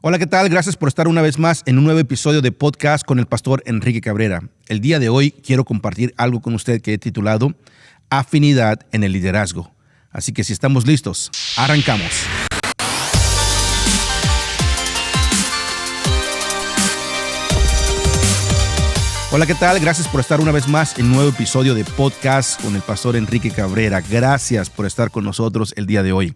Hola, ¿qué tal? Gracias por estar una vez más en un nuevo episodio de podcast con el pastor Enrique Cabrera. El día de hoy quiero compartir algo con usted que he titulado Afinidad en el liderazgo. Así que si estamos listos, arrancamos. Hola, ¿qué tal? Gracias por estar una vez más en un nuevo episodio de podcast con el pastor Enrique Cabrera. Gracias por estar con nosotros el día de hoy.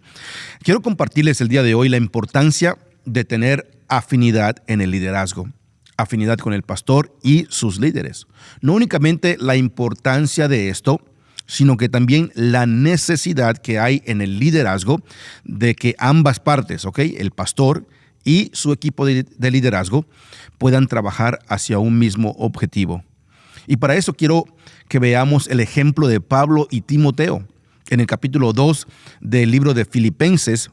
Quiero compartirles el día de hoy la importancia de tener afinidad en el liderazgo, afinidad con el pastor y sus líderes. No únicamente la importancia de esto, sino que también la necesidad que hay en el liderazgo de que ambas partes, el pastor y su equipo de liderazgo puedan trabajar hacia un mismo objetivo. Y para eso quiero que veamos el ejemplo de Pablo y Timoteo. En el capítulo 2 del libro de Filipenses,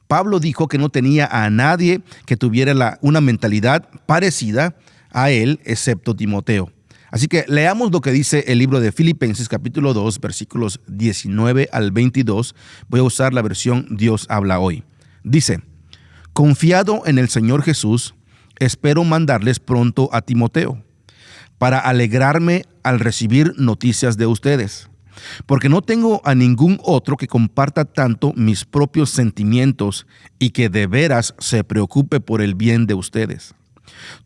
Pablo dijo que no tenía a nadie que tuviera una mentalidad parecida a él, excepto Timoteo. Así que leamos lo que dice el libro de Filipenses, capítulo 2, versículos 19 al 22. Voy a usar la versión Dios habla hoy. Dice: confiado en el Señor Jesús, espero mandarles pronto a Timoteo, para alegrarme al recibir noticias de ustedes. Porque no tengo a ningún otro que comparta tanto mis propios sentimientos y que de veras se preocupe por el bien de ustedes.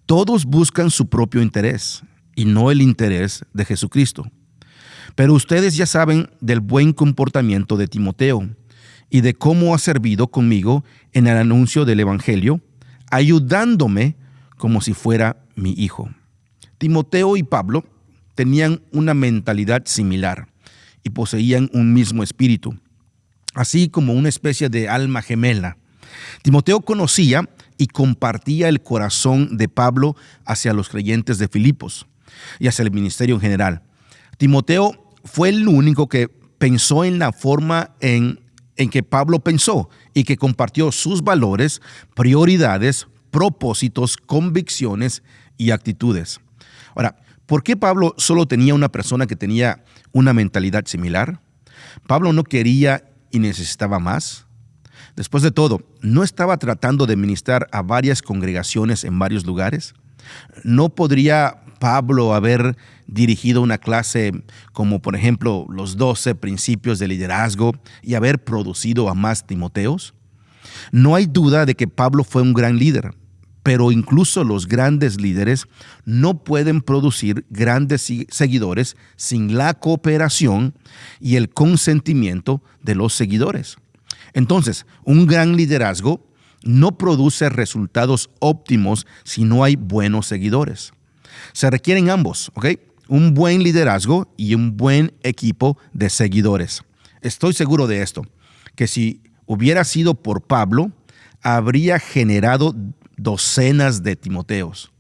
Todos buscan su propio interés y no el interés de Jesucristo. Pero ustedes ya saben del buen comportamiento de Timoteo y de cómo ha servido conmigo en el anuncio del Evangelio, ayudándome como si fuera mi hijo. Timoteo y Pablo tenían una mentalidad similar y poseían un mismo espíritu, así como una especie de alma gemela. Timoteo conocía y compartía el corazón de Pablo hacia los creyentes de Filipos y hacia el ministerio en general. Timoteo fue el único que pensó en la forma en que Pablo pensó y que compartió sus valores, prioridades, propósitos, convicciones y actitudes. Ahora, ¿por qué Pablo solo tenía una persona que tenía una mentalidad similar? Pablo no quería y necesitaba más. Después de todo, ¿no estaba tratando de ministrar a varias congregaciones en varios lugares? ¿No podría Pablo haber dirigido una clase como, por ejemplo, los 12 principios de liderazgo y haber producido a más Timoteos? No hay duda de que Pablo fue un gran líder, pero incluso los grandes líderes no pueden producir grandes seguidores sin la cooperación y el consentimiento de los seguidores. Entonces, un gran liderazgo no produce resultados óptimos si no hay buenos seguidores. Se requieren ambos, un buen liderazgo y un buen equipo de seguidores. Estoy seguro de esto, que si hubiera sido por Pablo, habría generado docenas de Timoteos.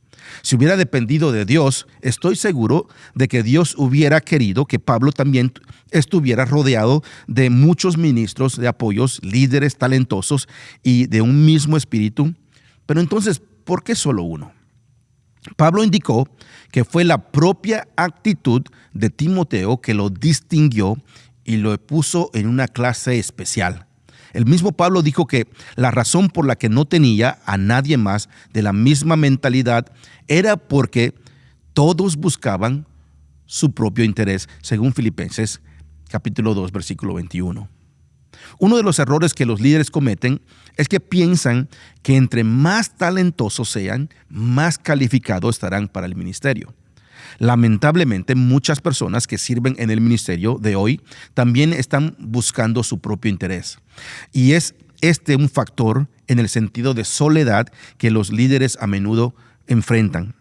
Si hubiera dependido de Dios, estoy seguro de que Dios hubiera querido que Pablo también estuviera rodeado de muchos ministros de apoyos, líderes talentosos y de un mismo espíritu. Pero entonces, ¿por qué solo uno? Pablo indicó que fue la propia actitud de Timoteo que lo distinguió y lo puso en una clase especial. El mismo Pablo dijo que la razón por la que no tenía a nadie más de la misma mentalidad era porque todos buscaban su propio interés, según Filipenses capítulo 2, versículo 21. Uno de los errores que los líderes cometen es que piensan que entre más talentosos sean, más calificados estarán para el ministerio. Lamentablemente, muchas personas que sirven en el ministerio de hoy también están buscando su propio interés. Y es un factor en el sentido de soledad que los líderes a menudo enfrentan.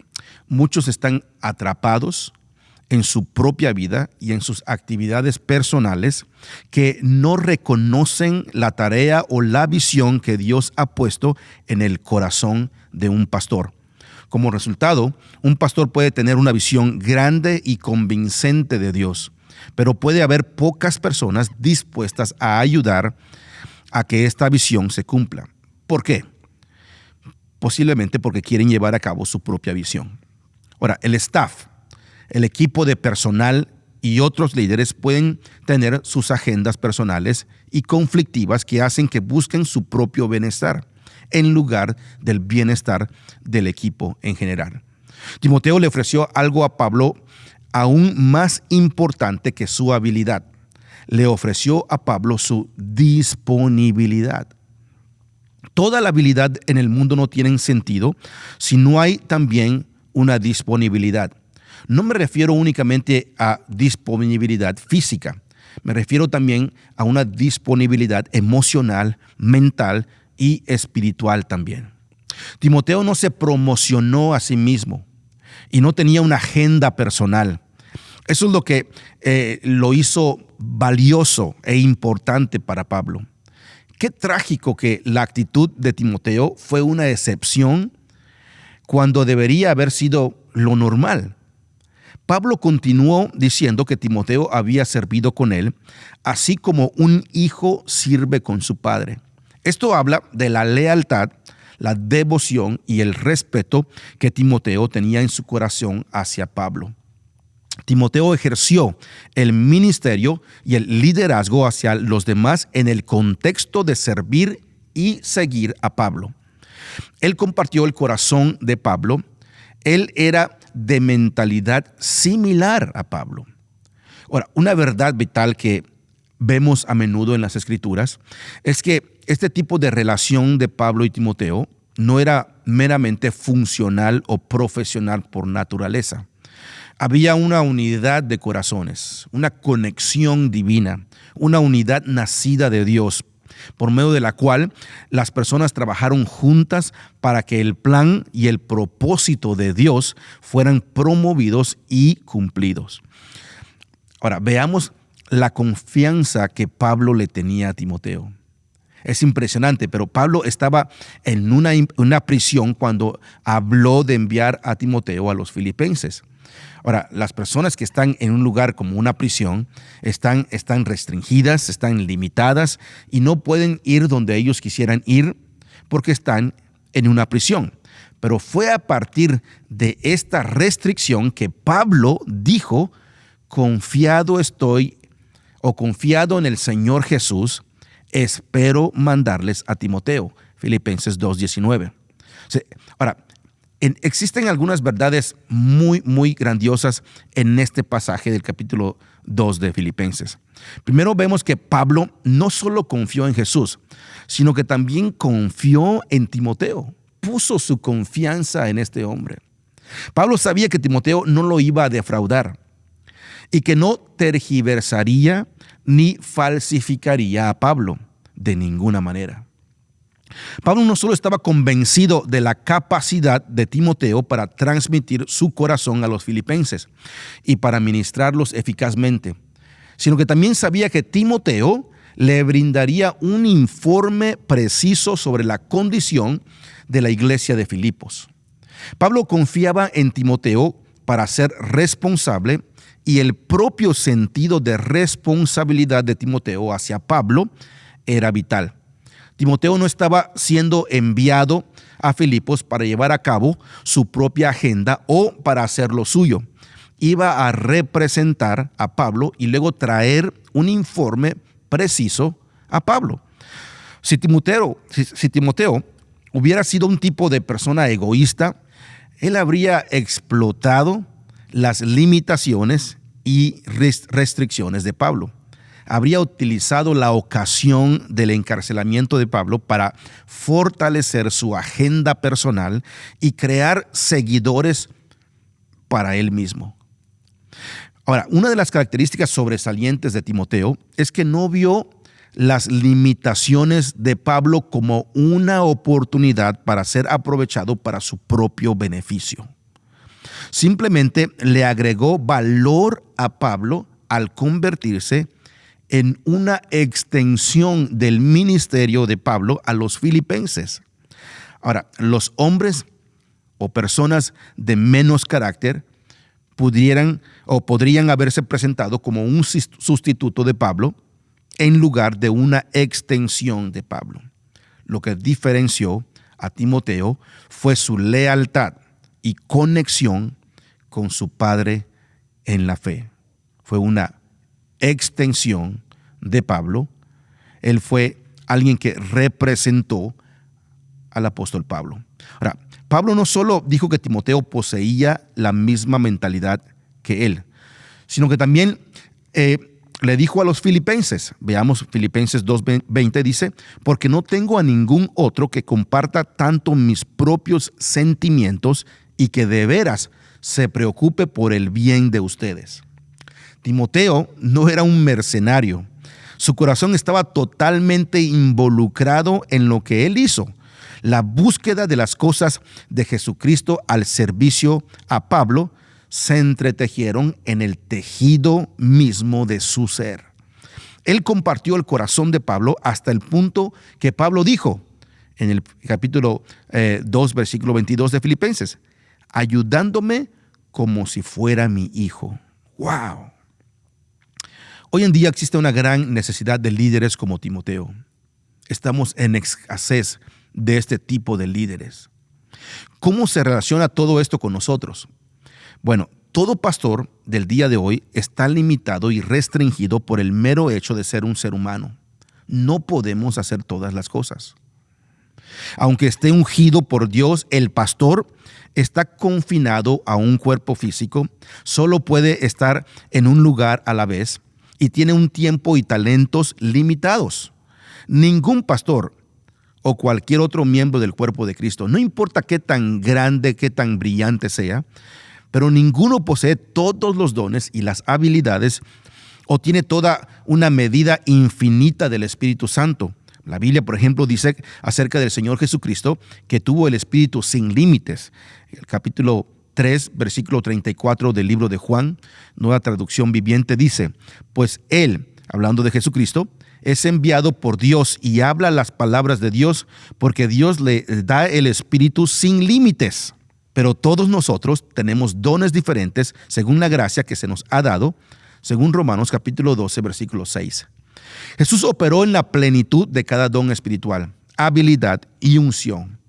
Muchos están atrapados en su propia vida y en sus actividades personales que no reconocen la tarea o la visión que Dios ha puesto en el corazón de un pastor. Como resultado, un pastor puede tener una visión grande y convincente de Dios, pero puede haber pocas personas dispuestas a ayudar a que esta visión se cumpla. ¿Por qué? Posiblemente porque quieren llevar a cabo su propia visión. Ahora, el staff, el equipo de personal y otros líderes pueden tener sus agendas personales y conflictivas que hacen que busquen su propio bienestar. en lugar del bienestar del equipo en general. Timoteo le ofreció algo a Pablo aún más importante que su habilidad. Le ofreció a Pablo su disponibilidad. Toda la habilidad en el mundo no tiene sentido si no hay también una disponibilidad. No me refiero únicamente a disponibilidad física, me refiero también a una disponibilidad emocional, mental y espiritual también. Timoteo no se promocionó a sí mismo y no tenía una agenda personal. Eso es lo que lo hizo valioso e importante para Pablo. Qué trágico que la actitud de Timoteo fue una excepción cuando debería haber sido lo normal. Pablo continuó diciendo que Timoteo había servido con él, así como un hijo sirve con su padre. Esto habla de la lealtad, la devoción y el respeto que Timoteo tenía en su corazón hacia Pablo. Timoteo ejerció el ministerio y el liderazgo hacia los demás en el contexto de servir y seguir a Pablo. Él compartió el corazón de Pablo. Él era de mentalidad similar a Pablo. Ahora, una verdad vital que vemos a menudo en las Escrituras es que este tipo de relación de Pablo y Timoteo no era meramente funcional o profesional por naturaleza. Había una unidad de corazones, una conexión divina, una unidad nacida de Dios, por medio de la cual las personas trabajaron juntas para que el plan y el propósito de Dios fueran promovidos y cumplidos. Ahora, veamos la confianza que Pablo le tenía a Timoteo. Es impresionante, pero Pablo estaba en una prisión cuando habló de enviar a Timoteo a los filipenses. Ahora, las personas que están en un lugar como una prisión están restringidas, están limitadas y no pueden ir donde ellos quisieran ir porque están en una prisión. Pero fue a partir de esta restricción que Pablo dijo: confiado estoy, o confiado en el Señor Jesús, espero mandarles a Timoteo. Filipenses 2:19. Ahora, existen algunas verdades muy grandiosas en este pasaje del capítulo 2 de Filipenses. Primero vemos que Pablo no solo confió en Jesús, sino que también confió en Timoteo. Puso su confianza en este hombre. Pablo sabía que Timoteo no lo iba a defraudar y que no tergiversaría ni falsificaría a Pablo de ninguna manera. Pablo no solo estaba convencido de la capacidad de Timoteo para transmitir su corazón a los filipenses y para ministrarlos eficazmente, sino que también sabía que Timoteo le brindaría un informe preciso sobre la condición de la iglesia de Filipos. Pablo confiaba en Timoteo para ser responsable, y el propio sentido de responsabilidad de Timoteo hacia Pablo era vital. Timoteo no estaba siendo enviado a Filipos para llevar a cabo su propia agenda o para hacer lo suyo. Iba a representar a Pablo y luego traer un informe preciso a Pablo. Si Timoteo hubiera sido un tipo de persona egoísta, él habría explotado las limitaciones y restricciones de Pablo. Habría utilizado la ocasión del encarcelamiento de Pablo para fortalecer su agenda personal y crear seguidores para él mismo. Ahora, una de las características sobresalientes de Timoteo es que no vio las limitaciones de Pablo como una oportunidad para ser aprovechado para su propio beneficio. Simplemente le agregó valor a Pablo al convertirse en una extensión del ministerio de Pablo a los filipenses. Ahora, los hombres o personas de menos carácter podrían haberse presentado como un sustituto de Pablo en lugar de una extensión de Pablo. Lo que diferenció a Timoteo fue su lealtad y conexión con su padre en la fe. Fue una extensión de Pablo. Él fue alguien que representó al apóstol Pablo. Ahora, Pablo no solo dijo que Timoteo poseía la misma mentalidad que él, sino que también le dijo a los filipenses, veamos Filipenses 2:20, dice, porque no tengo a ningún otro que comparta tanto mis propios sentimientos y que de veras se preocupe por el bien de ustedes. Timoteo no era un mercenario. Su corazón estaba totalmente involucrado en lo que él hizo. La búsqueda de las cosas de Jesucristo al servicio a Pablo se entretejieron en el tejido mismo de su ser. Él compartió el corazón de Pablo hasta el punto que Pablo dijo en el capítulo 2, versículo 22 de Filipenses, ayudándome como si fuera mi hijo. ¡Wow! Hoy en día existe una gran necesidad de líderes como Timoteo. Estamos en escasez de este tipo de líderes. ¿Cómo se relaciona todo esto con nosotros? Bueno, todo pastor del día de hoy está limitado y restringido por el mero hecho de ser un ser humano. No podemos hacer todas las cosas. Aunque esté ungido por Dios, el pastor está confinado a un cuerpo físico, solo puede estar en un lugar a la vez y tiene un tiempo y talentos limitados. Ningún pastor o cualquier otro miembro del cuerpo de Cristo, no importa qué tan grande, qué tan brillante sea, pero ninguno posee todos los dones y las habilidades o tiene toda una medida infinita del Espíritu Santo. La Biblia, por ejemplo, dice acerca del Señor Jesucristo que tuvo el Espíritu sin límites. El capítulo 3, versículo 34 del libro de Juan, Nueva Traducción Viviente, dice, pues Él, hablando de Jesucristo, es enviado por Dios y habla las palabras de Dios porque Dios le da el Espíritu sin límites. Pero todos nosotros tenemos dones diferentes según la gracia que se nos ha dado, según Romanos capítulo 12, versículo 6. Jesús operó en la plenitud de cada don espiritual, habilidad y unción.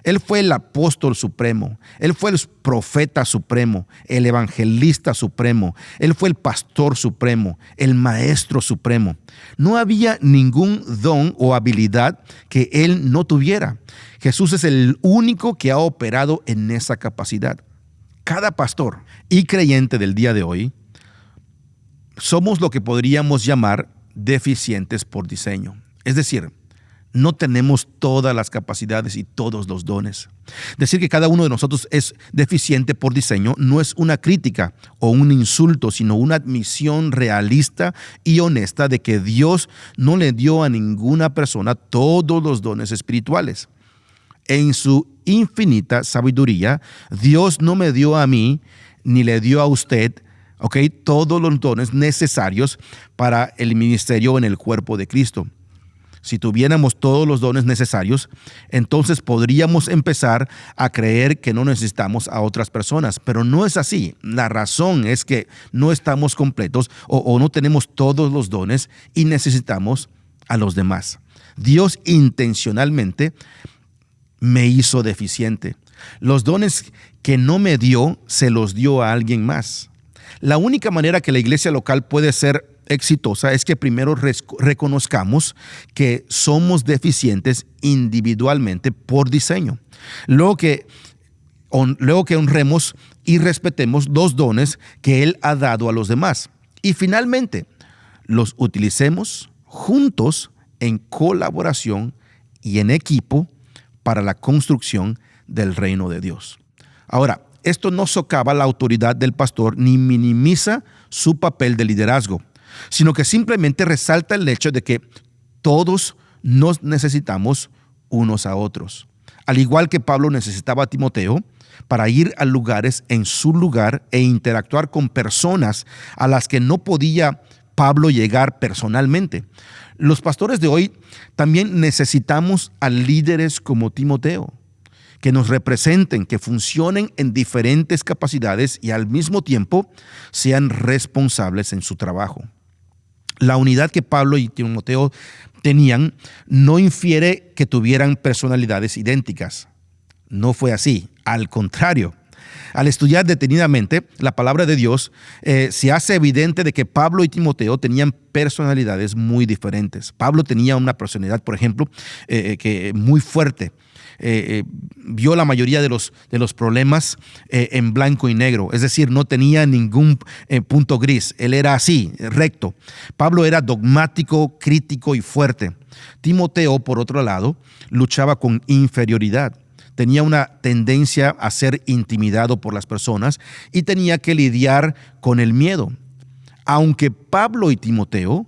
Él fue el apóstol supremo, Él fue el profeta supremo, el evangelista supremo, Él fue el pastor supremo, el maestro supremo. No había ningún don o habilidad que Él no tuviera. Jesús es el único que ha operado en esa capacidad. Cada pastor y creyente del día de hoy somos lo que podríamos llamar deficientes por diseño. Es decir, no tenemos todas las capacidades y todos los dones. Decir que cada uno de nosotros es deficiente por diseño no es una crítica o un insulto, sino una admisión realista y honesta de que Dios no le dio a ninguna persona todos los dones espirituales. En su infinita sabiduría, Dios no me dio a mí ni le dio a usted todos los dones necesarios para el ministerio en el cuerpo de Cristo. Si tuviéramos todos los dones necesarios, entonces podríamos empezar a creer que no necesitamos a otras personas, pero no es así. La razón es que no estamos completos o no tenemos todos los dones y necesitamos a los demás. Dios intencionalmente me hizo deficiente. Los dones que no me dio, se los dio a alguien más. La única manera que la iglesia local puede ser exitosa es que primero reconozcamos que somos deficientes individualmente por diseño. Luego que honremos y respetemos los dones que Él ha dado a los demás. Y finalmente, los utilicemos juntos en colaboración y en equipo para la construcción del reino de Dios. Ahora, esto no socava la autoridad del pastor ni minimiza su papel de liderazgo, sino que simplemente resalta el hecho de que todos nos necesitamos unos a otros. Al igual que Pablo necesitaba a Timoteo para ir a lugares en su lugar e interactuar con personas a las que no podía Pablo llegar personalmente. Los pastores de hoy también necesitamos a líderes como Timoteo, que nos representen, que funcionen en diferentes capacidades y al mismo tiempo sean responsables en su trabajo. La unidad que Pablo y Timoteo tenían no infiere que tuvieran personalidades idénticas. No fue así. Al contrario, Al estudiar detenidamente la palabra de Dios, se hace evidente de que Pablo y Timoteo tenían personalidades muy diferentes. Pablo tenía una personalidad, por ejemplo, que muy fuerte. Vio la mayoría de los problemas en blanco y negro, es decir, no tenía ningún punto gris. Él era así, recto. Pablo era dogmático, crítico y fuerte. Timoteo, por otro lado, luchaba con inferioridad. Tenía una tendencia a ser intimidado por las personas y tenía que lidiar con el miedo. Aunque Pablo y Timoteo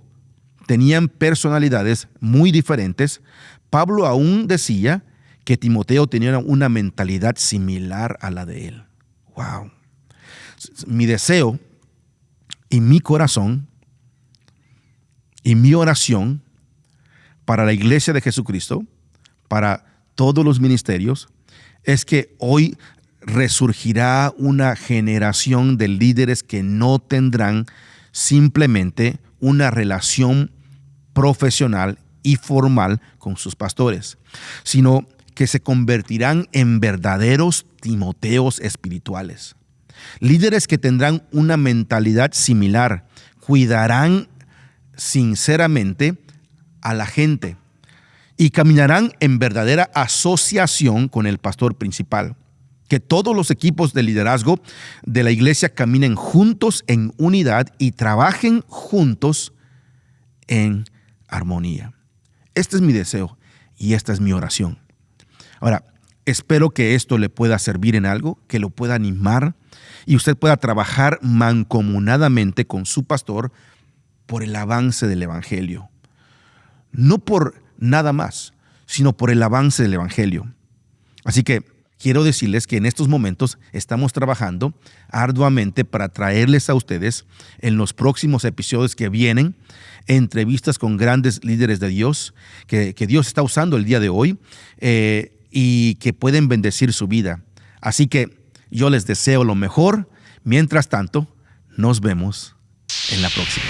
tenían personalidades muy diferentes, Pablo aún decía que Timoteo tenía una mentalidad similar a la de él. ¡Wow! Mi deseo y mi corazón y mi oración para la iglesia de Jesucristo, para todos los ministerios, es que hoy resurgirá una generación de líderes que no tendrán simplemente una relación profesional y formal con sus pastores, sino que se convertirán en verdaderos Timoteos espirituales. Líderes que tendrán una mentalidad similar, cuidarán sinceramente a la gente y caminarán en verdadera asociación con el pastor principal. Que todos los equipos de liderazgo de la iglesia caminen juntos en unidad y trabajen juntos en armonía. Este es mi deseo y esta es mi oración. Ahora, espero que esto le pueda servir en algo, que lo pueda animar y usted pueda trabajar mancomunadamente con su pastor por el avance del evangelio. No por nada más, sino por el avance del evangelio. Así que quiero decirles que en estos momentos estamos trabajando arduamente para traerles a ustedes en los próximos episodios que vienen entrevistas con grandes líderes de Dios que Dios está usando el día de hoy y que pueden bendecir su vida. Así que yo les deseo lo mejor. Mientras tanto, nos vemos en la próxima.